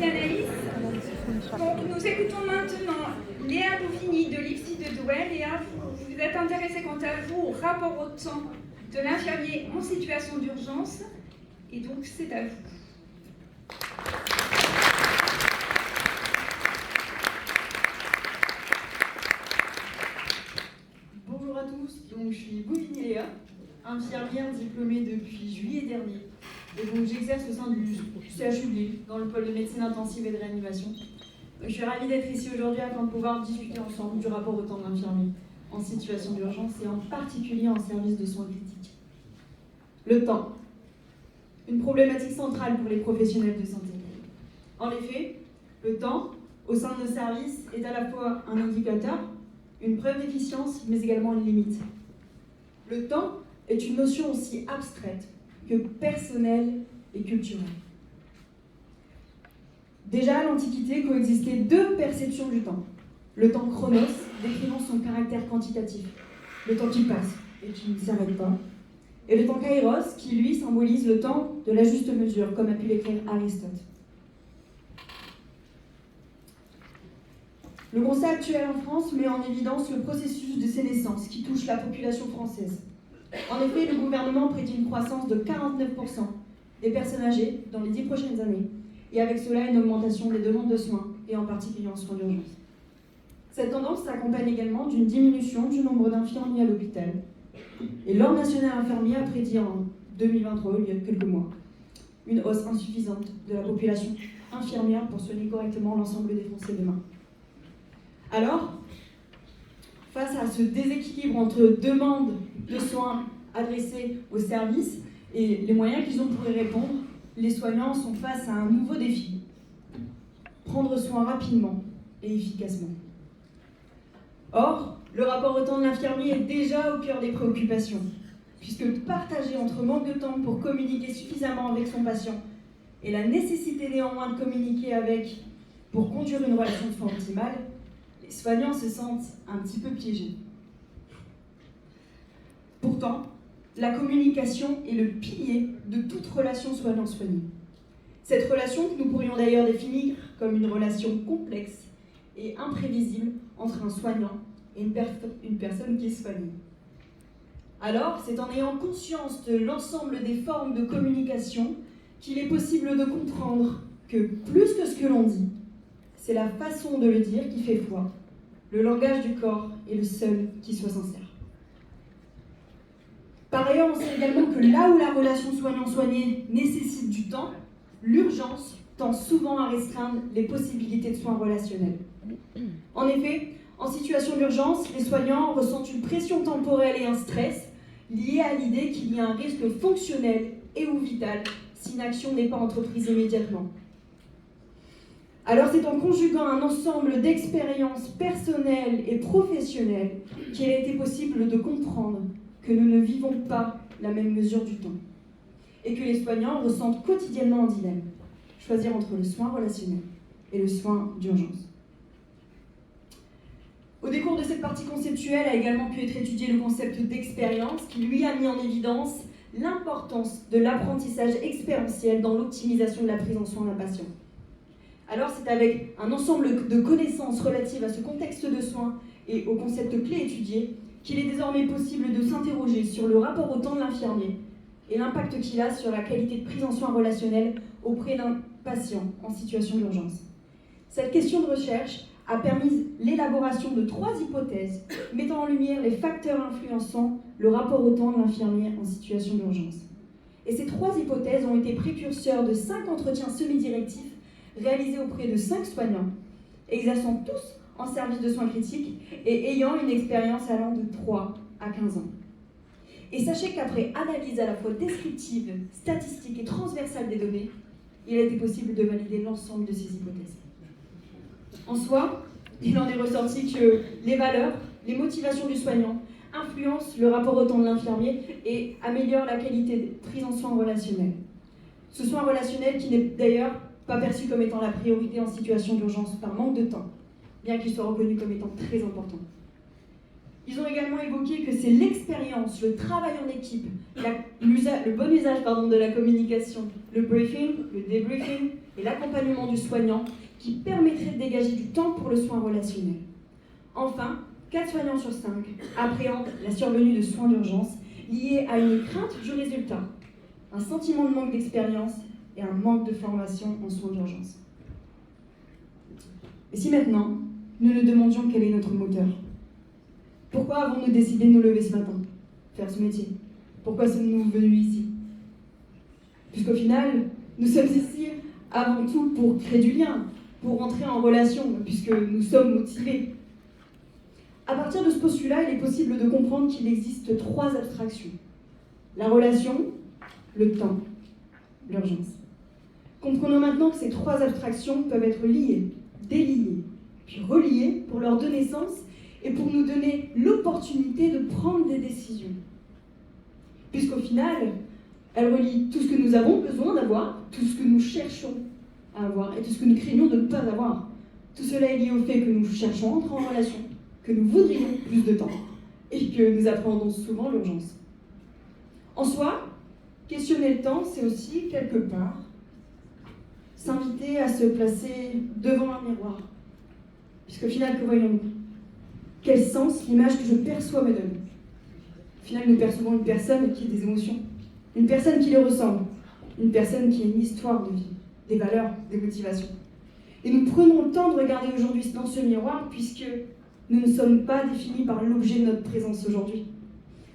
Anaïs. Donc, nous écoutons maintenant Léa Bouvigny de l'IFSI de Douai. Léa, vous êtes intéressée quant à vous au rapport au temps de l'infirmier en situation d'urgence. Et donc, c'est à vous. Bonjour à tous, donc je suis Bouvigny Léa, infirmière diplômée depuis juillet dernier. Et donc j'exerce au sein du CHU de Lille, dans le pôle de médecine intensive et de réanimation. Je suis ravie d'être ici aujourd'hui afin de pouvoir discuter ensemble du rapport au temps de l'infirmier en situation d'urgence et en particulier en service de soins critiques. Le temps. Une problématique centrale pour les professionnels de santé. En effet, le temps, au sein de nos services, est à la fois un indicateur, une preuve d'efficience, mais également une limite. Le temps est une notion aussi abstraite que personnelle et culturelle. Déjà à l'Antiquité coexistaient deux perceptions du temps. Le temps chronos, décrivant son caractère quantitatif, le temps qui passe et qui ne s'arrête pas, et le temps kairos, qui lui symbolise le temps de la juste mesure, comme a pu l'écrire Aristote. Le constat actuel en France met en évidence le processus de sénescence qui touche la population française. En effet, le gouvernement prédit une croissance de 49% des personnes âgées dans les 10 prochaines années, et avec cela une augmentation des demandes de soins, et en particulier en soins d'urgence. Cette tendance s'accompagne également d'une diminution du nombre d'infirmiers à l'hôpital. Et l'Ordre national infirmier a prédit en 2023, il y a quelques mois, une hausse insuffisante de la population infirmière pour soigner correctement l'ensemble des Français demain. Alors, face à ce déséquilibre entre demande de soins adressés aux services et les moyens qu'ils ont pour y répondre, les soignants sont face à un nouveau défi. Prendre soin rapidement et efficacement. Or, le rapport au temps de l'infirmier est déjà au cœur des préoccupations, puisque partagé entre manque de temps pour communiquer suffisamment avec son patient et la nécessité néanmoins de communiquer avec pour conduire une relation de soins optimale, les soignants se sentent un petit peu piégés. Pourtant, la communication est le pilier de toute relation soignant-soigné. Cette relation que nous pourrions d'ailleurs définir comme une relation complexe et imprévisible entre un soignant et une personne qui est soignée. Alors, c'est en ayant conscience de l'ensemble des formes de communication qu'il est possible de comprendre que, plus que ce que l'on dit, c'est la façon de le dire qui fait foi. Le langage du corps est le seul qui soit sincère. Par ailleurs, on sait également que là où la relation soignant-soigné nécessite du temps, l'urgence tend souvent à restreindre les possibilités de soins relationnels. En effet, en situation d'urgence, les soignants ressentent une pression temporelle et un stress liés à l'idée qu'il y a un risque fonctionnel et ou vital si une action n'est pas entreprise immédiatement. Alors c'est en conjuguant un ensemble d'expériences personnelles et professionnelles qu'il a été possible de comprendre que nous ne vivons pas la même mesure du temps et que les soignants ressentent quotidiennement un dilemme, choisir entre le soin relationnel et le soin d'urgence. Au décours de cette partie conceptuelle a également pu être étudié le concept d'expérience qui lui a mis en évidence l'importance de l'apprentissage expérientiel dans l'optimisation de la prise en soin d'un patient. Alors c'est avec un ensemble de connaissances relatives à ce contexte de soins et aux concepts clés étudiés qu'il est désormais possible de s'interroger sur le rapport au temps de l'infirmier et l'impact qu'il a sur la qualité de prise en soin relationnelle auprès d'un patient en situation d'urgence. Cette question de recherche a permis l'élaboration de 3 hypothèses mettant en lumière les facteurs influençant le rapport au temps de l'infirmier en situation d'urgence. Et ces 3 hypothèses ont été précurseurs de 5 entretiens semi-directifs réalisés auprès de 5 soignants, exerçant tous en service de soins critiques et ayant une expérience allant de 3 à 15 ans. Et sachez qu'après analyse à la fois descriptive, statistique et transversale des données, il a été possible de valider l'ensemble de ces hypothèses. En soi, il en est ressorti que les valeurs, les motivations du soignant influencent le rapport au temps de l'infirmier et améliorent la qualité de prise en soin relationnelle. Ce soin relationnel qui n'est d'ailleurs pas perçu comme étant la priorité en situation d'urgence par manque de temps, bien qu'il soit reconnu comme étant très important. Ils ont également évoqué que c'est l'expérience, le travail en équipe, le bon usage de la communication, le briefing, le débriefing et l'accompagnement du soignant qui permettrait de dégager du temps pour le soin relationnel. Enfin, 4 soignants sur 5 appréhendent la survenue de soins d'urgence liés à une crainte du résultat, un sentiment de manque d'expérience et un manque de formation en soins d'urgence. Et si maintenant, nous nous demandions quel est notre moteur? Pourquoi avons-nous décidé de nous lever ce matin, faire ce métier? Pourquoi sommes-nous venus ici? Puisqu'au final, nous sommes ici avant tout pour créer du lien, pour rentrer en relation, puisque nous sommes motivés. À partir de ce postulat, il est possible de comprendre qu'il existe 3 abstractions. La relation, le temps, l'urgence. Comprenons maintenant que ces 3 abstractions peuvent être liées, déliées, puis reliées pour leur donner sens et pour nous donner l'opportunité de prendre des décisions. Puisqu'au final, elles relient tout ce que nous avons besoin d'avoir, tout ce que nous cherchons à avoir et tout ce que nous craignons de ne pas avoir. Tout cela est lié au fait que nous cherchons à entrer en relation, que nous voudrions plus de temps et que nous appréhendons souvent l'urgence. En soi, questionner le temps, c'est aussi, quelque part, s'inviter à se placer devant un miroir. Puisqu'au final, que voyons-nous? Quel sens l'image que je perçois me donne? Au final, nous percevons une personne qui a des émotions, une personne qui les ressemble, une personne qui a une histoire de vie, des valeurs, des motivations. Et nous prenons le temps de regarder aujourd'hui dans ce miroir puisque nous ne sommes pas définis par l'objet de notre présence aujourd'hui.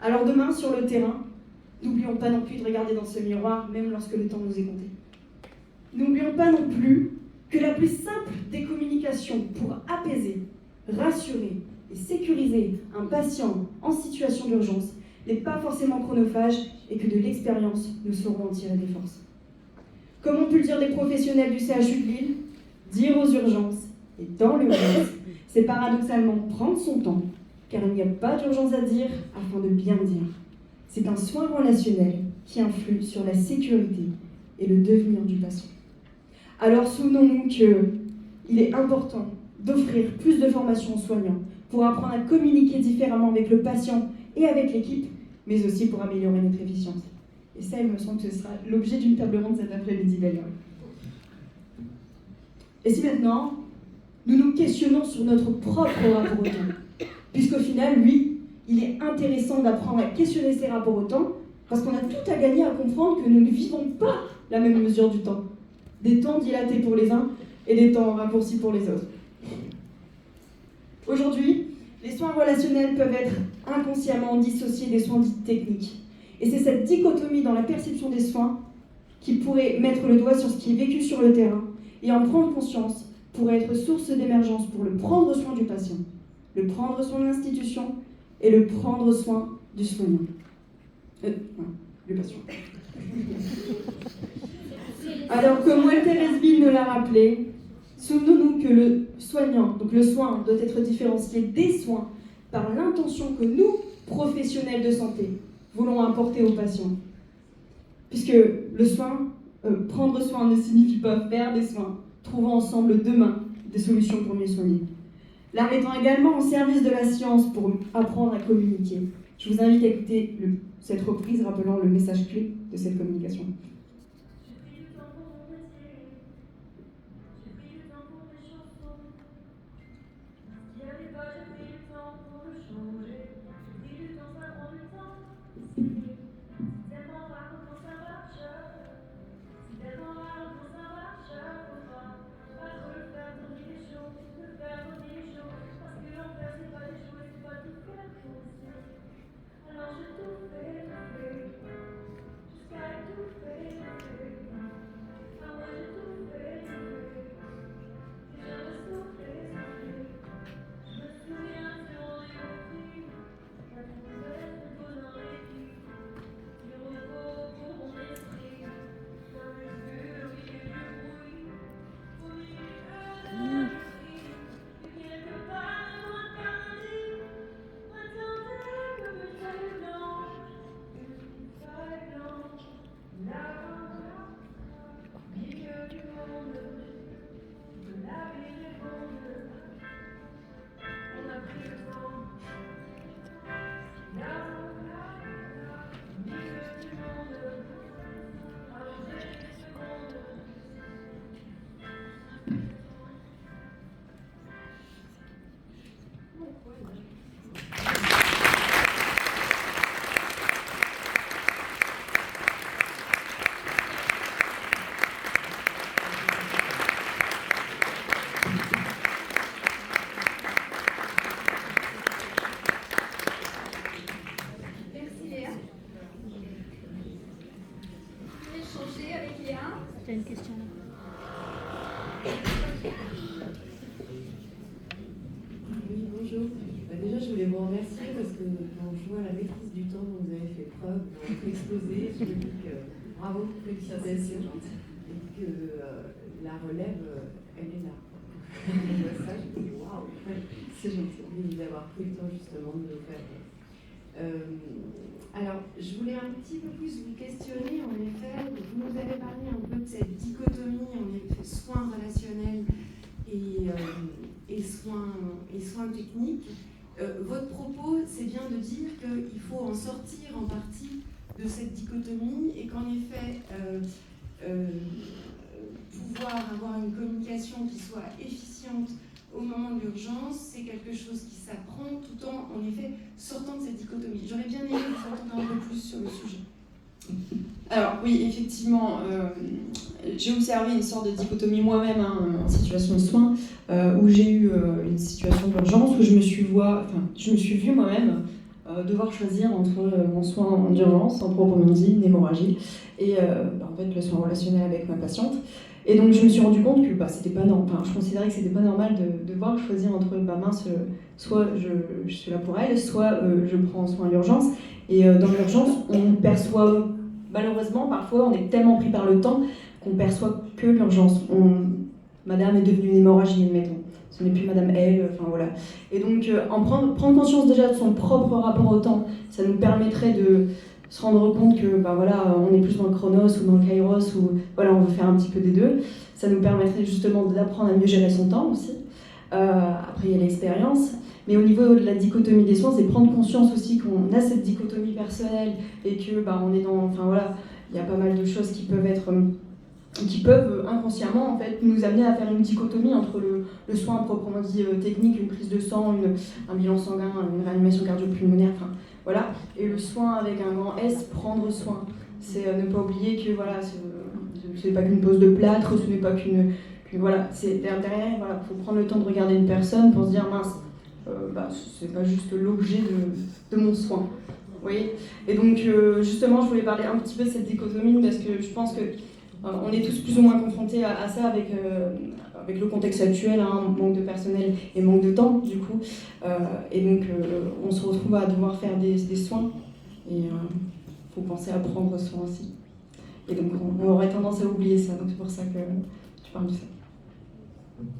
Alors demain, sur le terrain, n'oublions pas non plus de regarder dans ce miroir, même lorsque le temps nous est compté. N'oublions pas non plus que la plus simple des communications pour apaiser, rassurer et sécuriser un patient en situation d'urgence n'est pas forcément chronophage et que de l'expérience, nous saurons en tirer des forces. Comme ont pu le dire des professionnels du CHU de Lille, dire aux urgences et dans l'urgence, c'est paradoxalement prendre son temps, car il n'y a pas d'urgence à dire afin de bien dire. C'est un soin relationnel qui influe sur la sécurité et le devenir du patient. Alors souvenons-nous qu'il est important d'offrir plus de formation aux soignants pour apprendre à communiquer différemment avec le patient et avec l'équipe, mais aussi pour améliorer notre efficience. Et ça, il me semble que ce sera l'objet d'une table ronde cet après-midi d'ailleurs. Et si maintenant, nous nous questionnons sur notre propre rapport au temps, puisqu'au final, oui, il est intéressant d'apprendre à questionner ses rapports au temps, parce qu'on a tout à gagner à comprendre que nous ne vivons pas la même mesure du temps. Des temps dilatés pour les uns et des temps raccourcis pour les autres. Aujourd'hui, les soins relationnels peuvent être inconsciemment dissociés des soins dits techniques. Et c'est cette dichotomie dans la perception des soins qui pourrait mettre le doigt sur ce qui est vécu sur le terrain et en prendre conscience pourrait être source d'émergence pour le prendre soin du patient, le prendre soin de l'institution et le prendre soin du soignant. Du patient. Alors, comme Walter Esville nous l'a rappelé, souvenons-nous que le soignant, donc le soin, doit être différencié des soins par l'intention que nous, professionnels de santé, voulons apporter aux patients. Puisque le soin, prendre soin ne signifie pas faire des soins. Trouvons ensemble demain des solutions pour mieux soigner. L'art étant également au service de la science pour apprendre à communiquer. Je vous invite à écouter cette reprise rappelant le message clé de cette communication. franchement, la maîtrise du temps dont vous avez fait preuve dans votre exposé, je me dis que bravo, félicitations, et que la relève, elle est là. Je vois ça, je me dis waouh, c'est gentil d'avoir pris le temps justement de le faire. Alors, je voulais un petit peu plus vous questionner, en effet, vous nous avez parlé un peu de cette dichotomie, en effet, soins relationnels et soins techniques. Votre propos, c'est bien de dire qu'il faut en sortir en partie de cette dichotomie et qu'en effet, pouvoir avoir une communication qui soit efficiente au moment de l'urgence, c'est quelque chose qui s'apprend tout en effet, sortant de cette dichotomie. J'aurais bien aimé vous entendre un peu plus sur le sujet. Alors oui, effectivement, j'ai observé une sorte de dichotomie moi-même en situation de soins, où j'ai eu une situation d'urgence, où je me suis vue moi-même devoir choisir entre mon soin d'urgence, en proprement dit, une hémorragie, et en fait le soin relationnel avec ma patiente. Et donc je me suis rendu compte que c'était pas normal. Enfin, je considérais que c'était pas normal de devoir choisir entre mince, soit je suis là pour elle, soit je prends soin de l'urgence. Et dans l'urgence, on perçoit malheureusement parfois on est tellement pris par le temps qu'on perçoit que l'urgence. Madame est devenue une hémorragie, admettons. Ce n'est plus Madame L, enfin voilà. Et donc prendre conscience déjà de son propre rapport au temps, ça nous permettrait de se rendre compte que voilà, on est plus dans le chronos ou dans le kairos, ou voilà, on veut faire un petit peu des deux. Ça nous permettrait justement d'apprendre à mieux gérer son temps aussi. Après, il y a l'expérience. Mais au niveau de la dichotomie des soins, c'est prendre conscience aussi qu'on a cette dichotomie personnelle et que on est dans, enfin voilà, il y a pas mal de choses qui peuvent inconsciemment en fait nous amener à faire une dichotomie entre le soin proprement dit technique, une prise de sang, un bilan sanguin, une réanimation cardio-pulmonaire, enfin voilà, et le soin avec un grand S, prendre soin. C'est ne pas oublier que voilà, ce n'est pas qu'une pose de plâtre, ce n'est pas voilà, c'est derrière, voilà, faut prendre le temps de regarder une personne pour se dire mince, c'est pas juste l'objet de mon soin. Vous voyez ? Et donc justement, je voulais parler un petit peu de cette dichotomie parce que je pense que on est tous plus ou moins confrontés à ça avec le contexte actuel, manque de personnel et manque de temps du coup. Et donc on se retrouve à devoir faire des soins et il faut penser à prendre soin aussi. Et donc on aurait tendance à oublier ça, donc c'est pour ça que je parle de ça.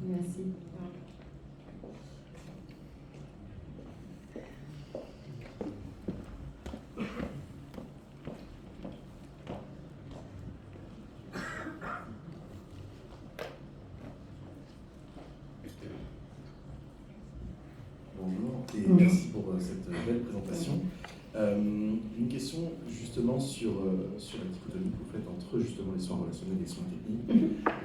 Merci. Bonjour et merci pour cette belle présentation. Une question justement sur la dichotomie que vous faites entre justement les soins relationnels et les soins techniques.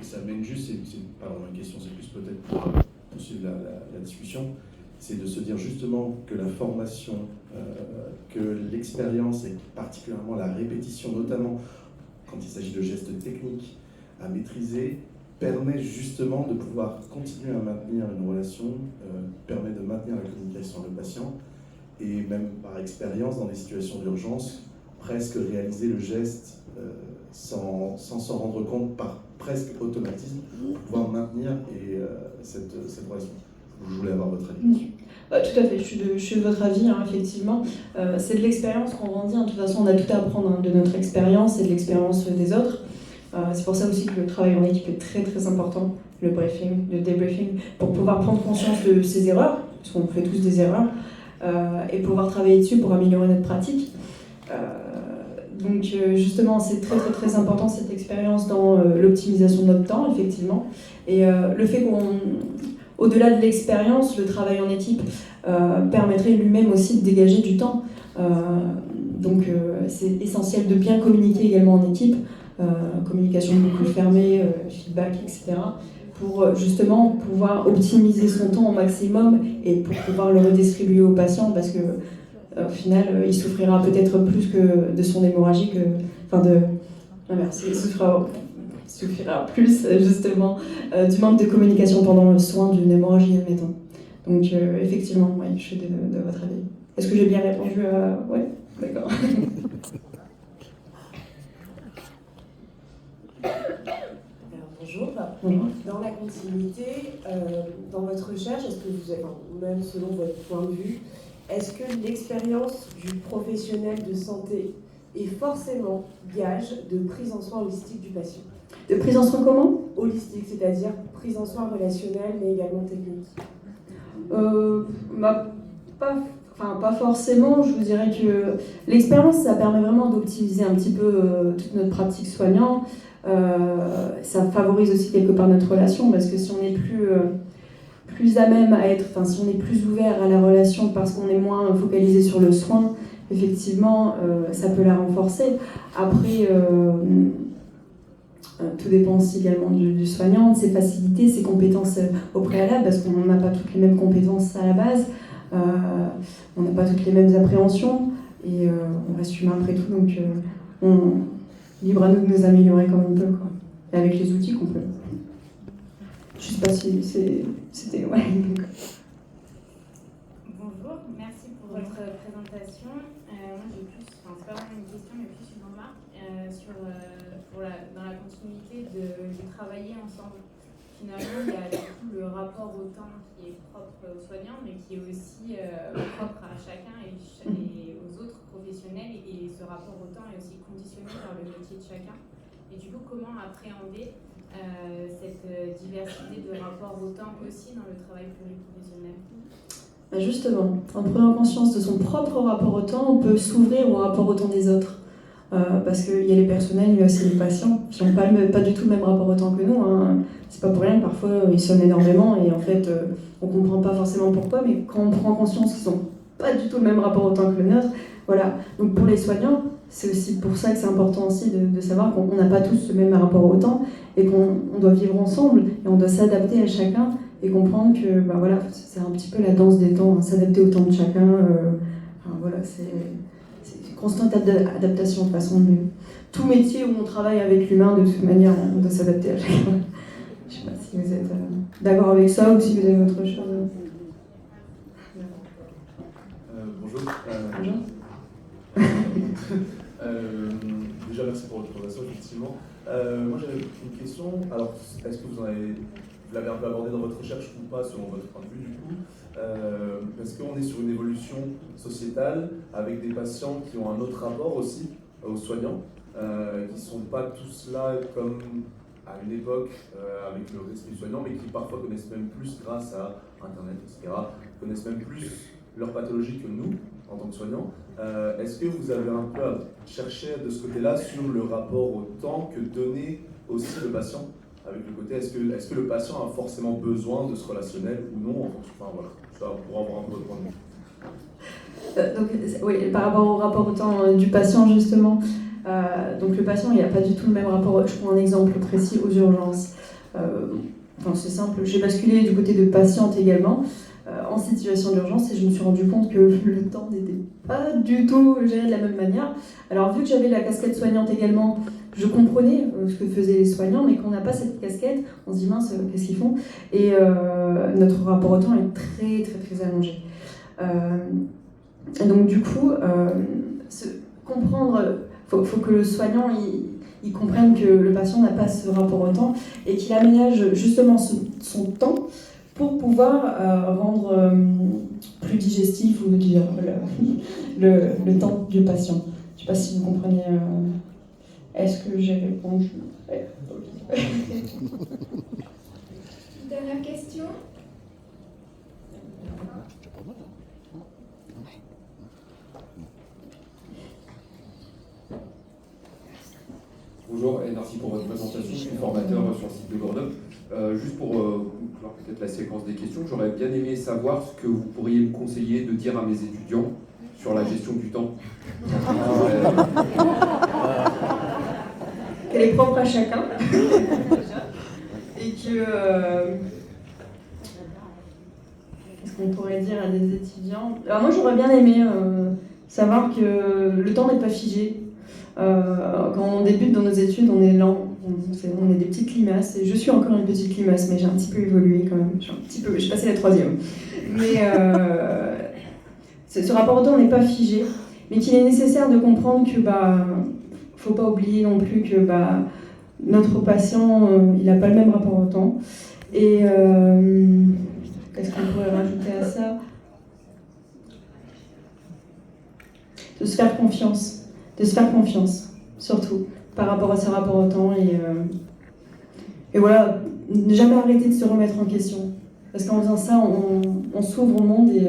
Et ça mène juste, c'est pas vraiment une question, c'est plus peut-être pour poursuivre la discussion, c'est de se dire justement que la formation, que l'expérience et particulièrement la répétition, notamment quand il s'agit de gestes techniques à maîtriser, permet justement de pouvoir continuer à maintenir une relation, permet de maintenir la communication avec le patient et même par expérience dans des situations d'urgence, presque réaliser le geste sans s'en rendre compte par presque automatisme, pour pouvoir maintenir cette relation. Je voulais avoir votre avis dessus. Tout à fait, je suis de votre avis, effectivement. C'est de l'expérience qu'on grandit, de toute façon on a tout à apprendre de notre expérience et de l'expérience des autres. C'est pour ça aussi que le travail en équipe est très très important, le briefing, le débriefing, pour pouvoir prendre conscience de ses erreurs, parce qu'on fait tous des erreurs, et pouvoir travailler dessus pour améliorer notre pratique. Donc justement, c'est très très très important cette expérience dans l'optimisation de notre temps, effectivement. Et le fait qu'au-delà de l'expérience, le travail en équipe permettrait lui-même aussi de dégager du temps. Donc c'est essentiel de bien communiquer également en équipe, communication beaucoup fermée, feedback, etc. pour justement pouvoir optimiser son temps au maximum et pour pouvoir le redistribuer au patient parce que au final, il souffrira peut-être plus que de son hémorragie l'inverse, il souffrira plus justement du manque de communication pendant le soin d'une hémorragie, admettons. Donc effectivement, oui, je suis de votre avis. Est-ce que j'ai bien répondu à... Oui, d'accord. Bonjour. Dans la continuité, dans votre recherche, est-ce que vous avez, même selon votre point de vue, est-ce que l'expérience du professionnel de santé est forcément gage de prise en soin holistique du patient? De prise en soin comment? Holistique, c'est-à-dire prise en soin relationnelle, mais également technique. Pas forcément. Je vous dirais que l'expérience, ça permet vraiment d'optimiser un petit peu toute notre pratique soignante. Ça favorise aussi quelque part notre relation, parce que si on est plus à même à être, si on est plus ouvert à la relation parce qu'on est moins focalisé sur le soin, effectivement, ça peut la renforcer. Après, tout dépend aussi également du soignant, de ses facilités, ses compétences au préalable, parce qu'on n'a pas toutes les mêmes compétences à la base, on n'a pas toutes les mêmes appréhensions, et on reste humain après tout, donc libre à nous de nous améliorer comme on peut, quoi. Et avec les outils qu'on peut. Je sais pas si c'était... Ouais. Bonjour, merci pour votre présentation. Moi j'ai plus, c'est pas vraiment une question mais plus une remarque dans la continuité de travailler ensemble. Finalement il y a du coup le rapport au temps qui est propre aux soignants mais qui est aussi propre à chacun et aux autres professionnels, et ce rapport au temps est aussi conditionné par le métier de chacun. Et du coup comment appréhender cette diversité de rapport au temps aussi dans le travail pluriprofessionnel? Justement, en prenant conscience de son propre rapport au temps, on peut s'ouvrir au rapport au temps des autres. Parce qu'il y a les personnels, il y a aussi les patients qui n'ont pas du tout le même rapport au temps que nous. Hein. C'est pas pour rien, parfois ils sonnent énormément et en fait on comprend pas forcément pourquoi, mais quand on prend conscience qu'ils n'ont pas du tout le même rapport au temps que le nôtre, voilà. Donc pour les soignants, c'est aussi pour ça que c'est important aussi de savoir qu'on n'a pas tous le même rapport au temps et qu'on doit vivre ensemble et on doit s'adapter à chacun et comprendre que voilà, c'est un petit peu la danse des temps, hein, s'adapter au temps de chacun. Voilà, c'est une constante adaptation de façon de tout métier où on travaille avec l'humain, de toute manière, on doit s'adapter à chacun. Je ne sais pas si vous êtes d'accord avec ça ou si vous avez autre chose. Bonjour. Bonjour. Déjà, merci pour votre présentation, effectivement. Moi, j'avais une question. Alors, est-ce que vous l'avez un peu abordé dans votre recherche ou pas, selon votre point de vue, du coup parce qu'on est sur une évolution sociétale avec des patients qui ont un autre rapport aussi aux soignants, qui ne sont pas tous là comme à une époque avec le respect du soignant, mais qui parfois connaissent même plus, grâce à Internet, etc., connaissent même plus leur pathologie que nous, en tant que soignants. Est-ce que vous avez un peu cherché de ce côté-là sur le rapport au temps que donnait aussi le patient avec le côté, est-ce que le patient a forcément besoin de ce relationnel ou non, enfin voilà, ça pour avoir un peu votre point de vue. Donc, oui, par rapport au rapport au temps du patient, justement, donc le patient, il n'a pas du tout le même rapport. Je prends un exemple précis aux urgences. C'est simple, j'ai basculé du côté de patiente également, en situation d'urgence, et je me suis rendu compte que le temps n'était pas du tout géré de la même manière. Alors, vu que j'avais la casquette soignante également, je comprenais ce que faisaient les soignants, mais quand on n'a pas cette casquette, on se dit mince, qu'est-ce qu'ils font? Et notre rapport au temps est très très très allongé. Donc du coup, comprendre, faut que le soignant il comprenne que le patient n'a pas ce rapport au temps et qu'il aménage justement son temps pour pouvoir rendre plus digestif ou dire le temps du patient. Je ne sais pas si vous comprenez. Est-ce que j'ai répondu? Ouais. Dernière question. Bonjour et merci pour votre présentation. Je suis formateur sur le site de Grenoble. Juste pour conclure peut-être la séquence des questions, j'aurais bien aimé savoir ce que vous pourriez me conseiller de dire à mes étudiants sur la gestion du temps. Qu'elle est propre à chacun et que qu'est-ce qu'on pourrait dire à des étudiants? Alors moi j'aurais bien aimé savoir que le temps n'est pas figé. Quand on débute dans nos études, on est lent, on est des petites limaces, et je suis encore une petite limace, mais j'ai un petit peu évolué quand même, j'ai passé la 3e. Mais ce rapport au temps n'est pas figé, mais qu'il est nécessaire de comprendre que faut pas oublier non plus que notre patient il n'a pas le même rapport au temps. Et qu'est-ce qu'on pourrait rajouter à ça? se faire confiance, surtout, par rapport à ses rapports au temps, et voilà, ne jamais arrêter de se remettre en question, parce qu'en faisant ça, on s'ouvre au monde, et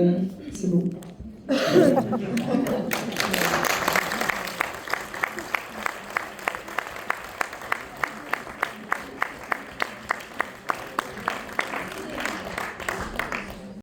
c'est beau.